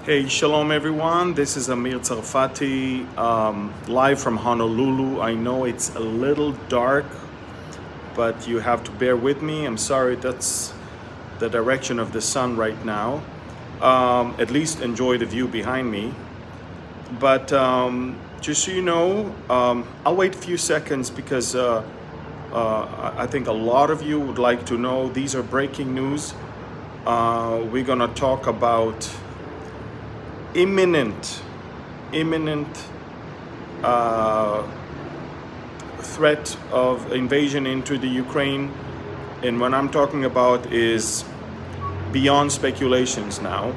Hey, shalom everyone. This is Amir Tsarfati, live from Honolulu. I know it's a little dark, but you have to bear with me. I'm sorry, that's the direction of the sun right now. At least enjoy the view behind me. But just so you know, I'll wait a few seconds because I think a lot of you would like to know. These are breaking news. We're gonna talk about imminent uh, threat of invasion into the Ukraine, and what I'm talking about is beyond speculations now.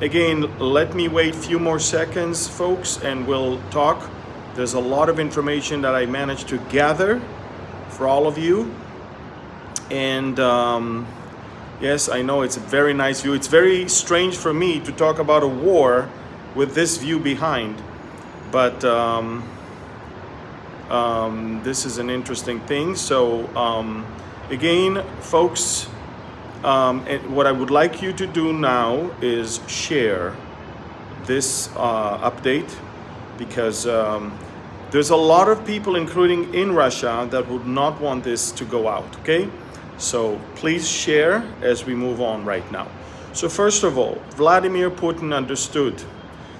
Again, let me wait a few more seconds, folks, and we'll talk. There's a lot of information that I managed to gather for all of you, and yes, I know it's a very nice view. It's very strange for me to talk about a war with this view behind, but this is an interesting thing. So again, folks, what I would like you to do now is share this update, because there's a lot of people, including in Russia, that would not want this to go out, okay? So please share as we move on right now. So first of all, Vladimir Putin understood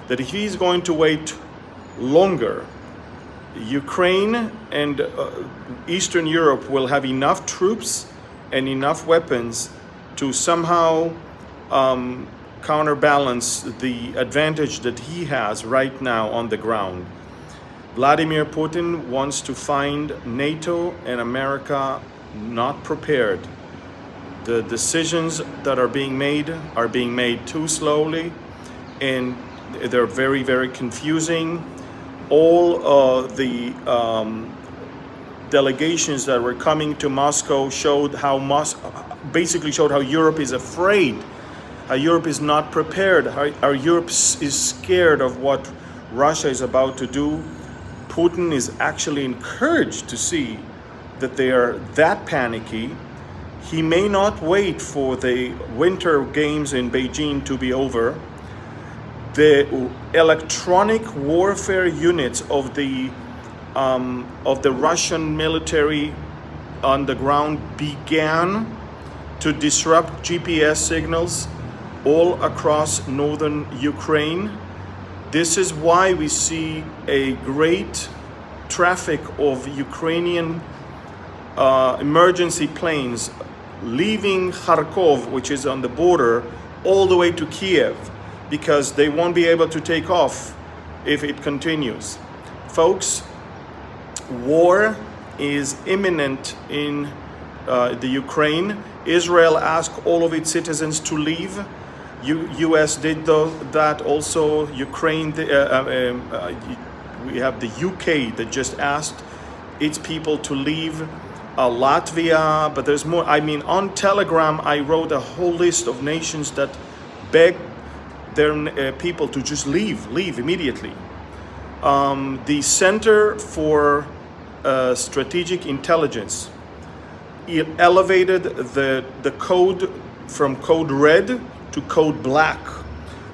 that if he's going to wait longer, Ukraine and Eastern Europe will have enough troops and enough weapons to somehow counterbalance the advantage that he has right now on the ground. Vladimir Putin wants to find NATO and America not prepared. The decisions that are being made too slowly, and they're very, very confusing. All the delegations that were coming to Moscow basically showed how Europe is afraid, how Europe is not prepared, how Europe is scared of what Russia is about to do. Putin is actually encouraged to see that they are that panicky. He may not wait for the winter games in Beijing to be over. The electronic warfare units of the Russian military on the ground began to disrupt GPS signals all across northern Ukraine. This is why we see a great traffic of Ukrainian emergency planes leaving Kharkov, which is on the border, all the way to Kiev, because they won't be able to take off if it continues. Folks, war is imminent in the Ukraine. Israel asked all of its citizens to leave. U.S. did that also. Ukraine, we have the UK that just asked its people to leave. Latvia, but there's more. I mean, on Telegram, I wrote a whole list of nations that beg their people to just leave immediately. The Center for Strategic Intelligence elevated the code from code red to code black,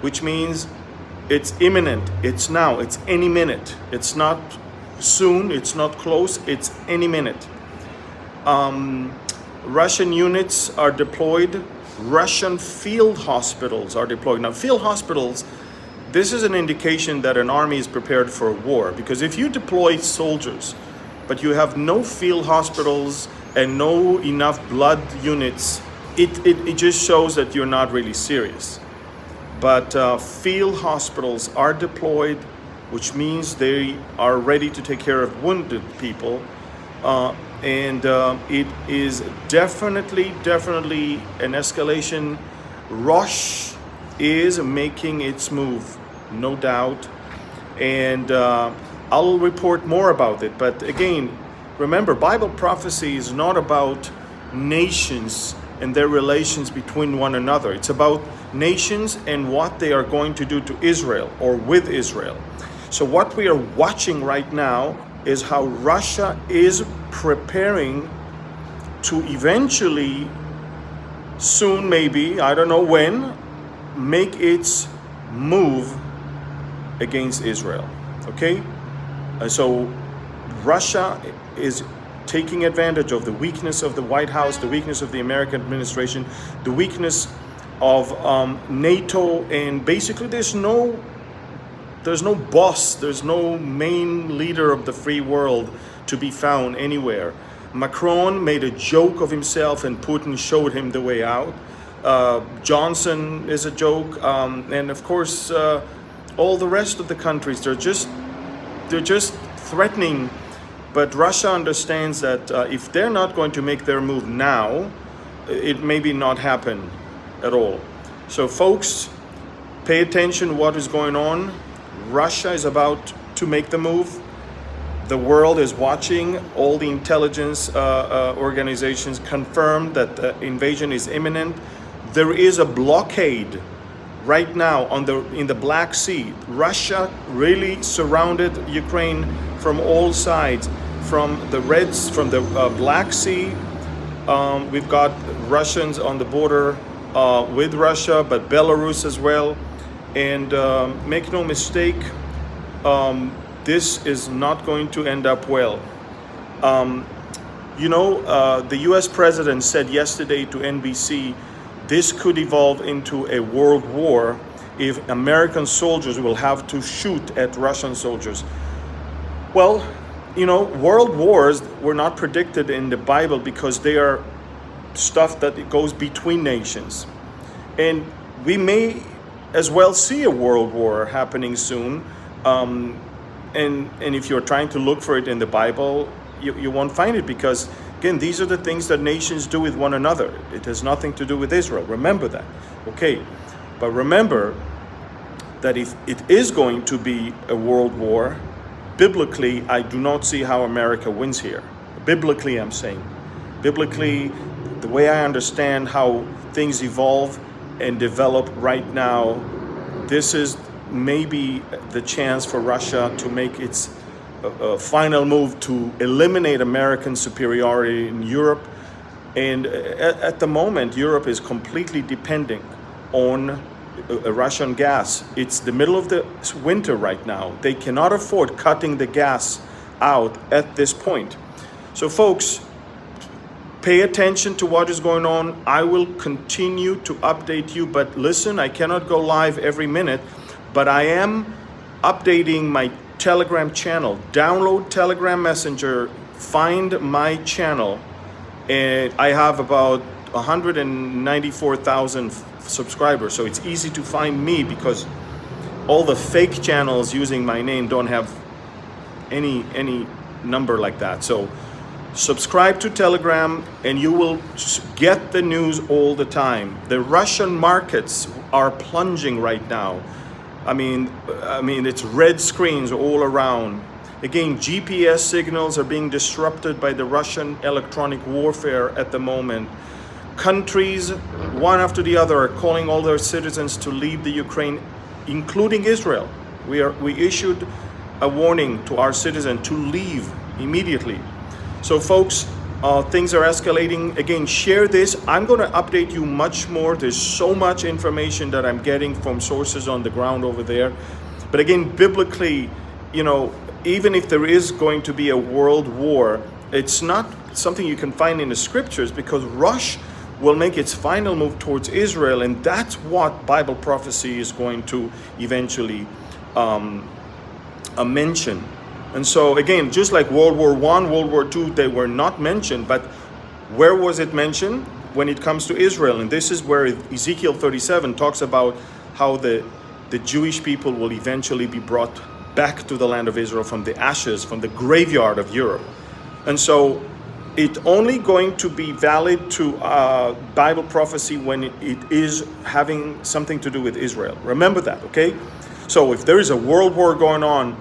which means it's imminent, it's now, it's any minute. It's not soon, it's not close, it's any minute. Russian units are deployed. Russian field hospitals are deployed. Now, field hospitals, this is an indication that an army is prepared for a war, because if you deploy soldiers, but you have no field hospitals and no enough blood units, it just shows that you're not really serious. But field hospitals are deployed, which means they are ready to take care of wounded people. And it is definitely an escalation. Russia is making its move, no doubt. And I'll report more about it. But again, remember, Bible prophecy is not about nations and their relations between one another. It's about nations and what they are going to do to Israel or with Israel. So what we are watching right now is how Russia is preparing to eventually, soon maybe, I don't know when, make its move against Israel. Okay? So Russia is taking advantage of the weakness of the White House, the weakness of the American administration, the weakness of NATO, and basically there's no boss, there's no main leader of the free world to be found anywhere. Macron made a joke of himself and Putin showed him the way out. Johnson is a joke, and of course all the rest of the countries, they're just threatening. But Russia understands that if they're not going to make their move now, it maybe not happen at all. So folks, pay attention to what is going on. Russia is about to make the move. The world is watching. All the intelligence organizations confirm that the invasion is imminent. There is a blockade right now in the Black Sea. Russia really surrounded Ukraine from all sides, from the Black Sea. We've got Russians on the border with Russia, but Belarus as well. And make no mistake, this is not going to end up well. The US president said yesterday to NBC, this could evolve into a world war if American soldiers will have to shoot at Russian soldiers. Well, world wars were not predicted in the Bible because they are stuff that goes between nations. And we may as well see a world war happening soon. And if you're trying to look for it in the Bible, you won't find it because, again, these are the things that nations do with one another. It has nothing to do with Israel. Remember that. Okay. But remember that if it is going to be a world war, biblically, I do not see how America wins here. Biblically, I'm saying. Biblically, the way I understand how things evolve and develop right now, this is maybe the chance for Russia to make its final move to eliminate American superiority in Europe. And at the moment, Europe is completely depending on Russian gas. It's the middle of the winter right now. They cannot afford cutting the gas out at this point. So folks, pay attention to what is going on. I will continue to update you, but listen, I cannot go live every minute, but I am updating my Telegram channel. Download Telegram Messenger, find my channel, and I have about 194,000 subscribers, so it's easy to find me because all the fake channels using my name don't have any number like that. So subscribe to Telegram and you will get the news all the time. The Russian markets are plunging right now. I mean it's red screens all around. Again, GPS signals are being disrupted by the Russian electronic warfare at the moment. Countries, one after the other, are calling all their citizens to leave the Ukraine, including Israel. We issued a warning to our citizens to leave immediately. So folks, things are escalating. Again, share this. I'm going to update you much more. There's so much information that I'm getting from sources on the ground over there. But again, biblically, even if there is going to be a world war, it's not something you can find in the scriptures because Russia will make its final move towards Israel, and that's what Bible prophecy is going to eventually mention. And so again, just like World War I, World War II, they were not mentioned, but where was it mentioned? When it comes to Israel. And this is where Ezekiel 37 talks about how the Jewish people will eventually be brought back to the land of Israel from the ashes, from the graveyard of Europe. And so it's only going to be valid to Bible prophecy when it is having something to do with Israel. Remember that, okay? So if there is a world war going on,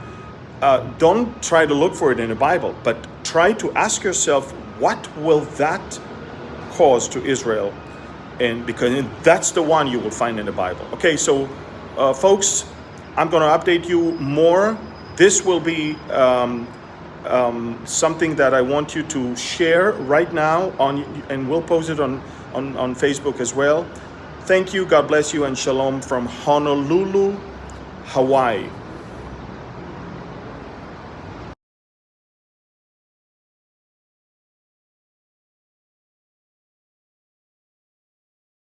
don't try to look for it in the Bible, but try to ask yourself, what will that cause to Israel? And because that's the one you will find in the Bible. Okay, so folks, I'm going to update you more. This will be something that I want you to share right now and we'll post it on Facebook as well. Thank you, God bless you, and shalom from Honolulu, Hawaii.